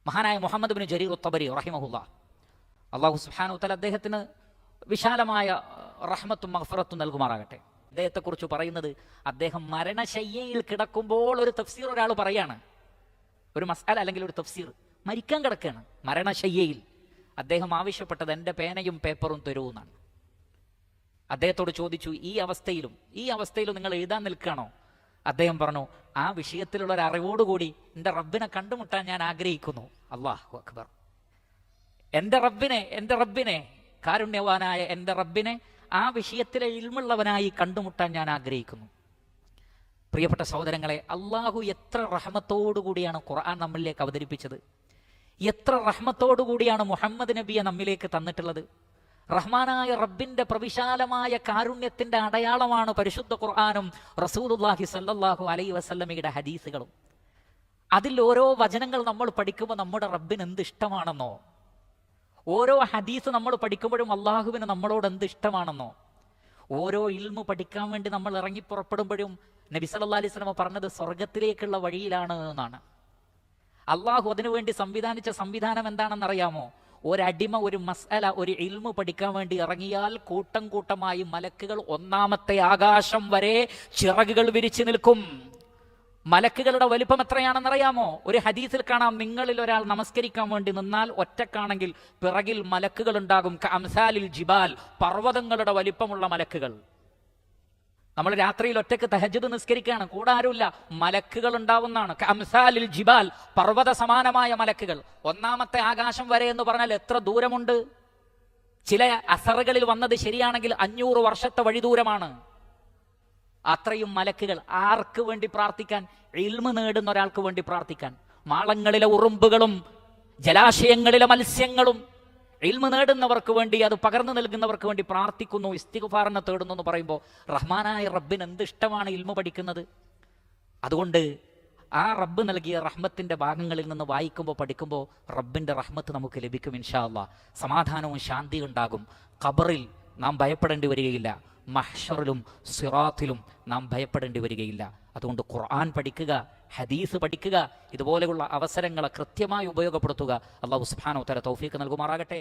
മഹാനായ മുഹമ്മദ് ബിൻ ജരീർ തബരി റഹിമഹുല്ലാ, അള്ളാഹു സുബ്ഹാനഹു വ തആല അദ്ദേഹത്തിന് വിശാലമായ റഹ്മത്തും മഗ്ഫിറത്തും നൽകുമാറാകട്ടെ. അദ്ദേഹത്തെക്കുറിച്ച് പറയുന്നത്, അദ്ദേഹം മരണശയ്യയിൽ കിടക്കുമ്പോൾ ഒരു തഫ്സീർ ഒരാൾ പറയാണ്, ഒരു മസ്അല അല്ലെങ്കിൽ ഒരു തഫ്സീർ, മരിക്കാൻ കിടക്കുകയാണ് മരണശയ്യയിൽ. അദ്ദേഹം ആവശ്യപ്പെട്ടത് എൻ്റെ പേനയും പേപ്പറും തരൂ എന്നാണ്. അദ്ദേഹത്തോട് ചോദിച്ചു, ഈ അവസ്ഥയിലും നിങ്ങൾ എഴുതാൻ നിൽക്കുകയാണോ? അദ്ദേഹം പറഞ്ഞു, ആ വിഷയത്തിലുള്ള ഒരു അറിവോടുകൂടി എൻ്റെ റബ്ബിനെ കണ്ടുമുട്ടാൻ ഞാൻ ആഗ്രഹിക്കുന്നു. അല്ലാഹു അക്ബർ. എൻ്റെ റബ്ബിനെ കാരുണ്യവാനായ എൻ്റെ റബ്ബിനെ ആ വിഷയത്തിലെ ഇൽമുള്ളവനായി കണ്ടുമുട്ടാൻ ഞാൻ ആഗ്രഹിക്കുന്നു. പ്രിയപ്പെട്ട സഹോദരങ്ങളെ, അള്ളാഹു എത്ര റഹ്മത്തോടുകൂടിയാണ് ഖുർആൻ നമ്മളിലേക്ക് അവതരിപ്പിച്ചത്, എത്ര റഹ്മത്തോടുകൂടിയാണ് മുഹമ്മദ് നബിയെ നമ്മിലേക്ക് തന്നിട്ടുള്ളത്. റഹ്മാനായ റബ്ബിന്റെ പ്രവിശാലമായ കാരുണ്യത്തിന്റെ അടയാളമാണ് പരിശുദ്ധ ഖുർആനും റസൂലുള്ളാഹി സ്വല്ലല്ലാഹു അലൈഹി വസല്ലമയുടെ ഹദീസുകളും. അതിൽ ഓരോ വചനങ്ങൾ നമ്മൾ പഠിക്കുമ്പോൾ നമ്മുടെ റബ്ബിന് എന്ത് ഇഷ്ടമാണെന്നോ, ഓരോ ഹദീസ് നമ്മൾ പഠിക്കുമ്പോഴും അള്ളാഹുവിന് നമ്മളോട് എന്ത് ഇഷ്ടമാണെന്നോ, ഓരോ ഇൽമു പഠിക്കാൻ വേണ്ടി നമ്മൾ ഇറങ്ങി പുറപ്പെടുമ്പോഴും നബി സല്ലല്ലാഹു അലൈഹി വസല്ലം പറഞ്ഞത് സ്വർഗത്തിലേക്കുള്ള വഴിയിലാണ് എന്നാണ്. അള്ളാഹു അതിനുവേണ്ടി സംവിധാനിച്ച സംവിധാനം എന്താണെന്നറിയാമോ? ഒരടിമ ഒരു മസ്അല, ഒരു ഇൽമു പഠിക്കാൻ വേണ്ടി ഇറങ്ങിയാൽ കൂട്ടം കൂട്ടമായി മലക്കുകൾ ഒന്നാമത്തെ ആകാശം വരെ ചിറകുകൾ വിരിച്ചു നിൽക്കും. മലക്കുകളുടെ വലിപ്പം എത്രയാണെന്നറിയാമോ? ഒരു ഹദീസിൽ കാണാം, നിങ്ങളിൽ ഒരാൾ നമസ്കരിക്കാൻ വേണ്ടി നിന്നാൽ ഒറ്റക്കാണെങ്കിൽ പിറകിൽ മലക്കുകൾ ഉണ്ടാകും. കഅംസാലിൽ ജിബാൽ, പർവ്വതങ്ങളുടെ വലിപ്പമുള്ള മലക്കുകൾ. നമ്മൾ രാത്രിയിൽ ഒറ്റക്ക് തഹജ്ജുദ് നിസ്കരിക്കുകയാണ്, കൂടെ ആരുമില്ല, മലക്കുകൾ ഉണ്ടാവുന്നതാണ്. കഅംസാലിൽ ജിബാൽ, പർവ്വത സമാനമായ മലക്കുകൾ. ഒന്നാമത്തെ ആകാശം വരെ എന്ന് പറഞ്ഞാൽ എത്ര ദൂരമുണ്ട്? ചില അസറുകളിൽ വന്നത് ശരിയാണെങ്കിൽ 500 വർഷത്തെ വഴി ദൂരമാണ്. അത്രയും മലക്കുകൾ. ആർക്ക് വേണ്ടി പ്രാർത്ഥിക്കാൻ? ഇൽമു നേടുന്ന ഒരാൾക്ക് വേണ്ടി പ്രാർത്ഥിക്കാൻ. മാളങ്ങളിലെ ഉറുമ്പുകളും ജലാശയങ്ങളിലെ മത്സ്യങ്ങളും ഇൽമു നേടുന്നവർക്ക് വേണ്ടി, അത് പകർന്നു നൽകുന്നവർക്ക് വേണ്ടി പ്രാർത്ഥിക്കുന്നു, ഇസ്തിഗ്ഫാറിനെ തേടുന്നു എന്ന് പറയുമ്പോൾ റഹ്മാനായ റബ്ബിന് എന്ത് ഇഷ്ടമാണ് ഇൽമു പഠിക്കുന്നത്. അതുകൊണ്ട് ആ റബ്ബ് നൽകിയ റഹ്മത്തിന്റെ ഭാഗങ്ങളിൽ നിന്ന് വായിക്കുമ്പോൾ പഠിക്കുമ്പോൾ റബ്ബിന്റെ റഹ്മത്ത് നമുക്ക് ലഭിക്കും ഇൻഷാ അല്ലാഹ്. സമാധാനവും ശാന്തിയും ഉണ്ടാകും. ഖബറിൽ നാം ഭയപ്പെടേണ്ടി വരികയില്ല, മഹ്ശറിലും സിറാത്തിലും നാം ഭയപ്പെടേണ്ടി വരികയില്ല. അതുകൊണ്ട് ഖുർആൻ പഠിക്കുക, ഹദീസ് പഠിക്കുക, ഇതുപോലെയുള്ള അവസരങ്ങളെ കൃത്യമായി ഉപയോഗപ്പെടുത്തുക. അല്ലാഹു സുബ്ഹാനഹു വ തആല തൗഫീഖ് നൽകുമാറാകട്ടെ.